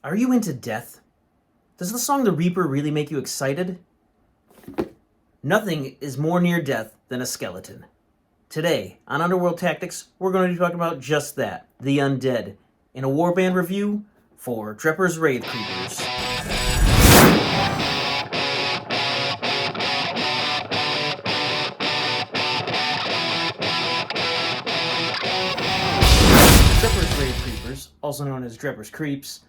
Are you into death? Does the song The Reaper really make you excited? Nothing is more near death than a skeleton. Today, on Underworld Tactics, we're going to be talking about just that, the undead, in a Warband review for Drepur's Wraithcreepers. Drepur's Wraithcreepers, also known as Drepur's Creeps,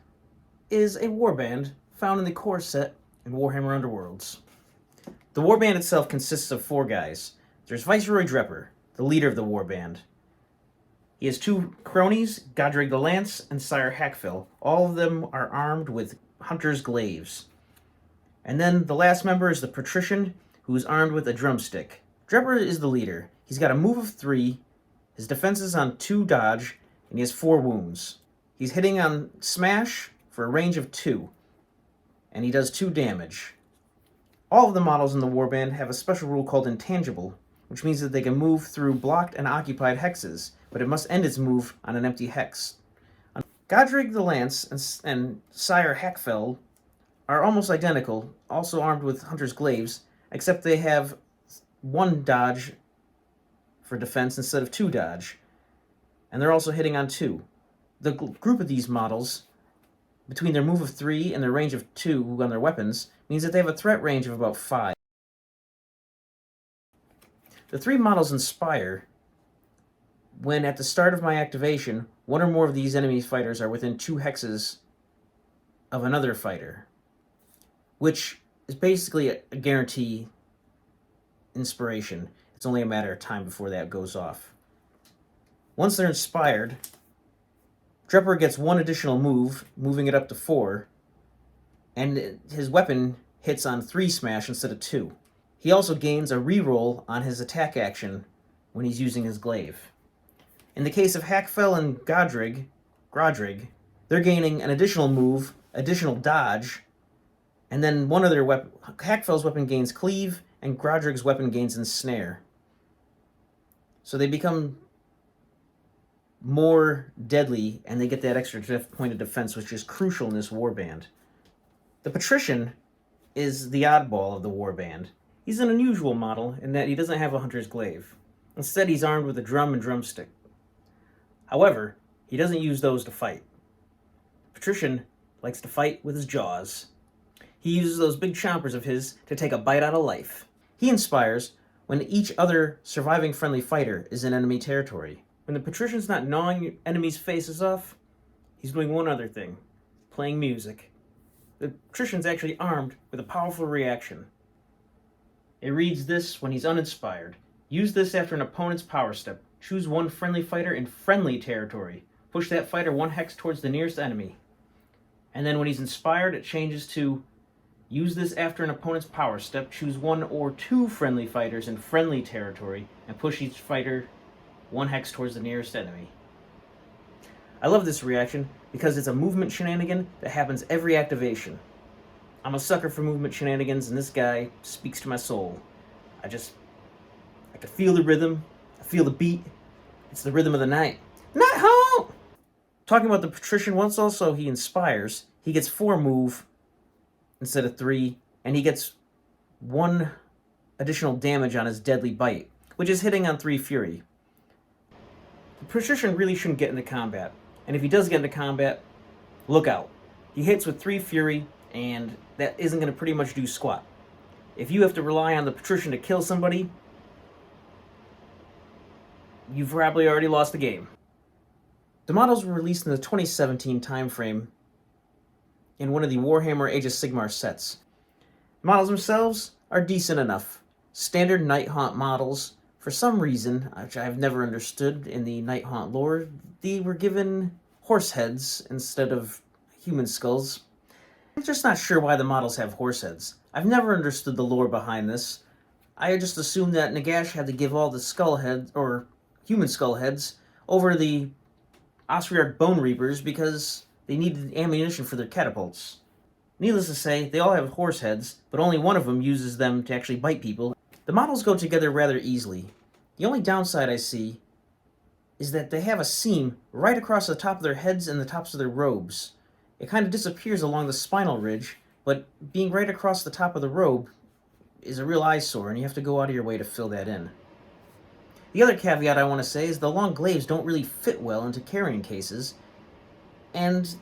is a warband found in the core set in Warhammer Underworlds. The warband itself consists of 4 guys. There's Viceroy Drepur, the leader of the warband. He has 2 cronies, Godric the Lance and Sire Hackfell. All of them are armed with hunter's glaives. And then the last member is the Patrician, who is armed with a drumstick. Drepur is the leader. He's got a move of 3, his defense is on 2 dodge, and he has 4 wounds. He's hitting on smash for a range of 2, and he does 2 damage. All of the models in the warband have a special rule called intangible, which means that they can move through blocked and occupied hexes, but it must end its move on an empty hex. Godric the Lance and Sire Hackfell are almost identical, also armed with hunter's glaives, except they have 1 dodge for defense instead of 2 dodge, and they're also hitting on 2. The group of these models, between their move of 3 and their range of 2 on their weapons, means that they have a threat range of about 5. The 3 models inspire when, at the start of my activation, 1 or more of these enemy fighters are within 2 hexes of another fighter, which is basically a guarantee inspiration. It's only a matter of time before that goes off. Once they're inspired, Drepur gets 1 additional move, moving it up to 4, and his weapon hits on 3 smash instead of 2. He also gains a reroll on his attack action when he's using his glaive. In the case of Hackfell and Godric, they're gaining an additional move, additional dodge, and then one of their weapon, Hackfell's weapon gains cleave, and Godric's weapon gains ensnare. So they become more deadly, and they get that extra point of defense, which is crucial in this warband. The Patrician is the oddball of the warband. He's an unusual model in that he doesn't have a hunter's glaive. Instead, he's armed with a drum and drumstick. However, he doesn't use those to fight. Patrician likes to fight with his jaws. He uses those big chompers of his to take a bite out of life. He inspires when each other surviving friendly fighter is in enemy territory. When the Patrician's not gnawing enemies' faces off, he's doing one other thing, playing music. The Patrician's actually armed with a powerful reaction. It reads this when he's uninspired. Use this after an opponent's power step. Choose 1 friendly fighter in friendly territory. Push that fighter 1 hex towards the nearest enemy. And then when he's inspired, it changes to use this after an opponent's power step. Choose 1 or 2 friendly fighters in friendly territory and push each fighter 1 hex towards the nearest enemy. I love this reaction because it's a movement shenanigan that happens every activation. I'm a sucker for movement shenanigans, and this guy speaks to my soul. I can feel the rhythm, I feel the beat. It's the rhythm of the night. Night home! Talking about the Patrician, once also he inspires, he gets 4 move instead of 3, and he gets 1 additional damage on his deadly bite, which is hitting on 3 fury. The Patrician really shouldn't get into combat, and if he does get into combat, look out. He hits with 3 fury, and that isn't going to pretty much do squat. If you have to rely on the Patrician to kill somebody, you've probably already lost the game. The models were released in the 2017 timeframe in one of the Warhammer Age of Sigmar sets. The models themselves are decent enough. Standard Nighthaunt models. For some reason, which I've never understood in the Nighthaunt lore, they were given horse heads instead of human skulls. I'm just not sure why the models have horse heads. I've never understood the lore behind this. I just assumed that Nagash had to give all the skull heads, or human skull heads, over the Austriarch Bone Reapers because they needed ammunition for their catapults. Needless to say, they all have horse heads, but only one of them uses them to actually bite people. The models go together rather easily. The only downside I see is that they have a seam right across the top of their heads and the tops of their robes. It kind of disappears along the spinal ridge, but being right across the top of the robe is a real eyesore, and you have to go out of your way to fill that in. The other caveat I want to say is the long glaives don't really fit well into carrying cases, and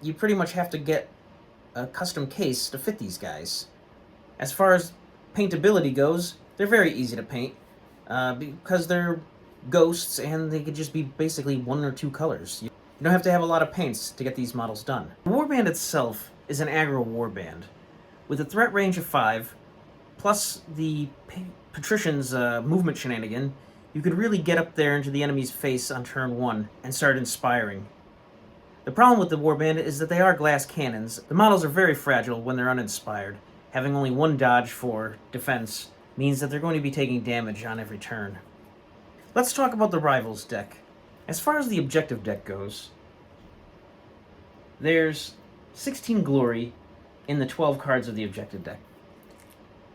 you pretty much have to get a custom case to fit these guys. As far as paintability goes, they're very easy to paint, because they're ghosts and they could just be basically 1 or 2 colors. You don't have to have a lot of paints to get these models done. The Warband itself is an aggro warband. With a threat range of 5, plus the Patrician's movement shenanigan, you could really get up there into the enemy's face on turn 1 and start inspiring. The problem with the Warband is that they are glass cannons. The models are very fragile when they're uninspired. Having only 1 dodge for defense means that they're going to be taking damage on every turn. Let's talk about the Rivals deck. As far as the objective deck goes, there's 16 glory in the 12 cards of the objective deck.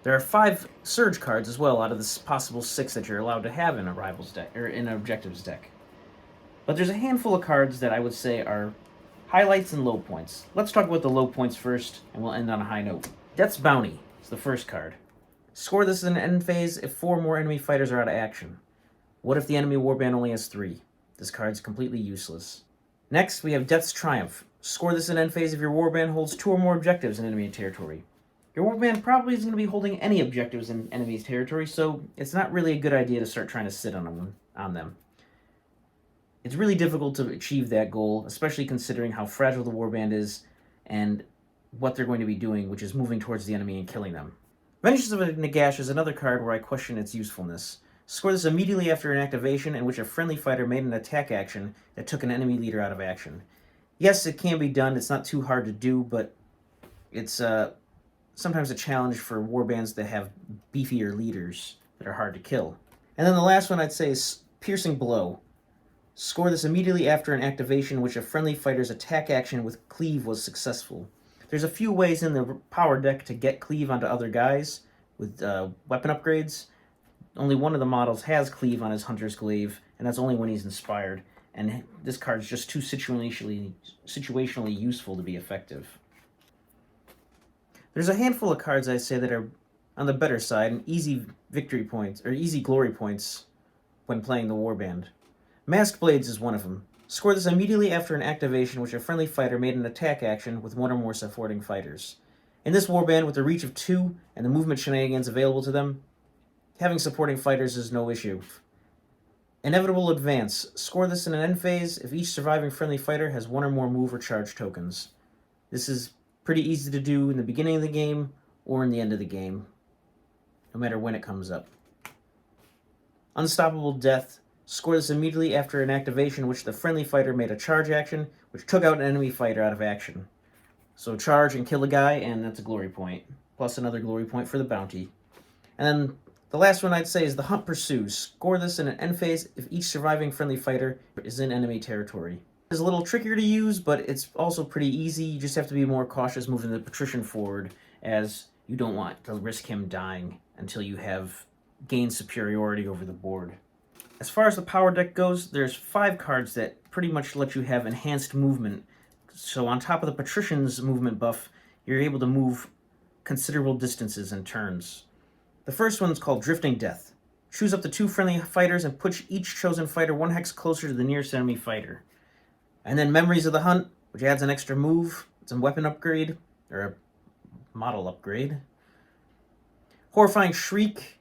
There are 5 surge cards as well out of the possible 6 that you're allowed to have in a Rivals deck, or in an objectives deck. But there's a handful of cards that I would say are highlights and low points. Let's talk about the low points first, and we'll end on a high note. Death's Bounty is the first card. Score this in an end phase if 4 more enemy fighters are out of action. What if the enemy warband only has 3? This card's completely useless. Next, we have Death's Triumph. Score this in end phase if your warband holds 2 or more objectives in enemy territory. Your warband probably isn't going to be holding any objectives in enemy territory, so it's not really a good idea to start trying to sit on them. It's really difficult to achieve that goal, especially considering how fragile the warband is and what they're going to be doing, which is moving towards the enemy and killing them. Vengeance of Nagash is another card where I question its usefulness. Score this immediately after an activation in which a friendly fighter made an attack action that took an enemy leader out of action. Yes, it can be done. It's not too hard to do, but it's sometimes a challenge for warbands that have beefier leaders that are hard to kill. And then the last one I'd say is Piercing Blow. Score this immediately after an activation in which a friendly fighter's attack action with Cleave was successful. There's a few ways in the power deck to get Cleave onto other guys with weapon upgrades. Only one of the models has Cleave on his Hunter's Glaive, and that's only when he's inspired. And this card's just too situationally useful to be effective. There's a handful of cards I say that are on the better side and easy victory points or easy glory points when playing the Warband. Masked Blades is one of them. Score this immediately after an activation which a friendly fighter made an attack action with 1 or more supporting fighters. In this Warband, with a reach of 2 and the movement shenanigans available to them, having supporting fighters is no issue. Inevitable Advance. Score this in an end phase if each surviving friendly fighter has 1 or more move or charge tokens. This is pretty easy to do in the beginning of the game or in the end of the game, no matter when it comes up. Unstoppable Death. Score this immediately after an activation in which the friendly fighter made a charge action, which took out an enemy fighter out of action. So charge and kill a guy, and that's a glory point. Plus another glory point for the bounty. And then the last one I'd say is the Hunt Pursues. Score this in an end phase if each surviving friendly fighter is in enemy territory. It's a little trickier to use, but it's also pretty easy. You just have to be more cautious moving the Patrician forward, as you don't want to risk him dying until you have gained superiority over the board. As far as the power deck goes, there's 5 cards that pretty much let you have enhanced movement. So on top of the Patrician's movement buff, you're able to move considerable distances and turns. The first one's called Drifting Death. Choose up to 2 friendly fighters and push each chosen fighter 1 hex closer to the nearest enemy fighter. And then Memories of the Hunt, which adds an extra move, some weapon upgrade, or a model upgrade. Horrifying Shriek.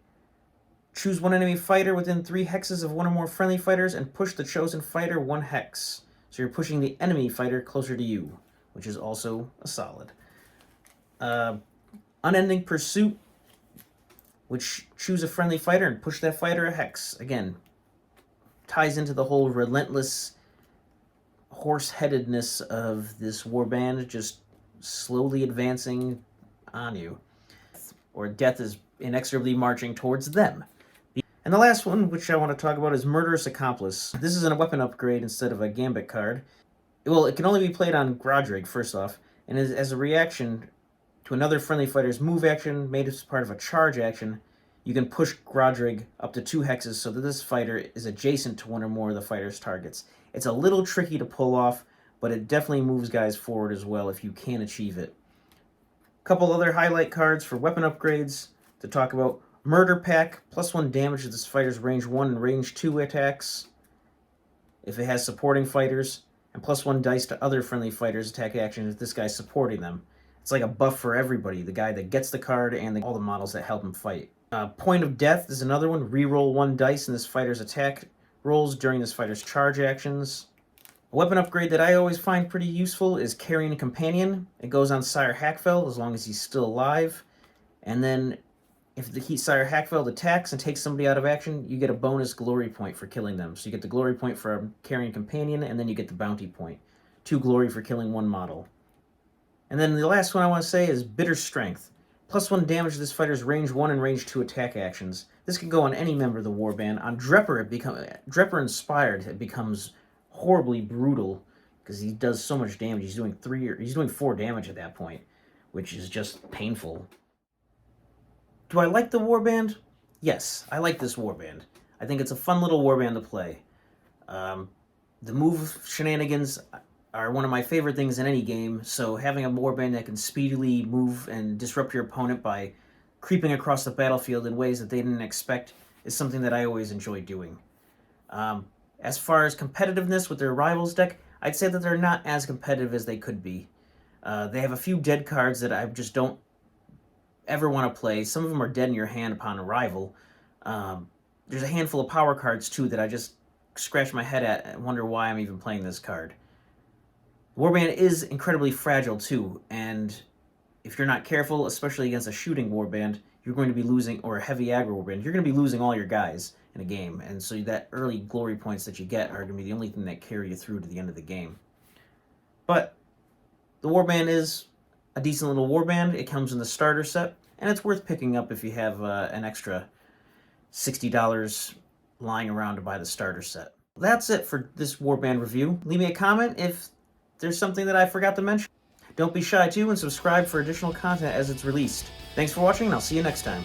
Choose 1 enemy fighter within 3 hexes of 1 or more friendly fighters and push the chosen fighter 1 hex. So you're pushing the enemy fighter closer to you, which is also a solid. Unending Pursuit, which choose a friendly fighter and push that fighter a hex. Again, ties into the whole relentless horse-headedness of this warband, just slowly advancing on you. Or death is inexorably marching towards them. And the last one, which I want to talk about, is Murderous Accomplice. This is a weapon upgrade instead of a Gambit card. Well, it can only be played on Grodrig, first off, and as a reaction to another friendly fighter's move action made as part of a charge action, you can push Grodrig up to 2 hexes so that this fighter is adjacent to 1 or more of the fighter's targets. It's a little tricky to pull off, but it definitely moves guys forward as well if you can achieve it. A couple other highlight cards for weapon upgrades to talk about. Murder Pack, +1 damage to this fighter's range 1 and range 2 attacks if it has supporting fighters, and +1 dice to other friendly fighters' attack actions if this guy's supporting them. It's like a buff for everybody, the guy that gets the card and all the models that help him fight. Point of Death is another one. Reroll 1 dice in this fighter's attack rolls during this fighter's charge actions. A weapon upgrade that I always find pretty useful is Carrying Companion. It goes on Sire Hackfell as long as he's still alive. And then if the Sire Hackfell attacks and takes somebody out of action, you get a bonus glory point for killing them. So you get the glory point for Carrying Companion, and then you get the bounty point. 2 glory for killing 1 model. And then the last one I want to say is Bitter Strength. +1 damage to this fighter's range 1 and range 2 attack actions. This can go on any member of the Warband. On Drepur, Drepur Inspired, it becomes horribly brutal because he does so much damage. He's doing 4 damage at that point, which is just painful. Do I like the Warband? Yes, I like this Warband. I think it's a fun little Warband to play. The move shenanigans are one of my favorite things in any game, so having a Warband that can speedily move and disrupt your opponent by creeping across the battlefield in ways that they didn't expect is something that I always enjoy doing. As far as competitiveness with their rivals deck, I'd say that they're not as competitive as they could be. They have a few dead cards that I just don't ever want to play. Some of them are dead in your hand upon arrival. There's a handful of power cards, too, that I just scratch my head at and wonder why I'm even playing this card. Warband is incredibly fragile, too, and if you're not careful, especially against a shooting Warband, you're going to be losing, or a heavy aggro Warband, you're going to be losing all your guys in a game, and so that early glory points that you get are going to be the only thing that carry you through to the end of the game. But the Warband is a decent little Warband. It comes in the starter set, and it's worth picking up if you have an extra $60 lying around to buy the starter set. That's it for this Warband review. Leave me a comment if there's something that I forgot to mention. Don't be shy too, and subscribe for additional content as it's released. Thanks for watching, and I'll see you next time.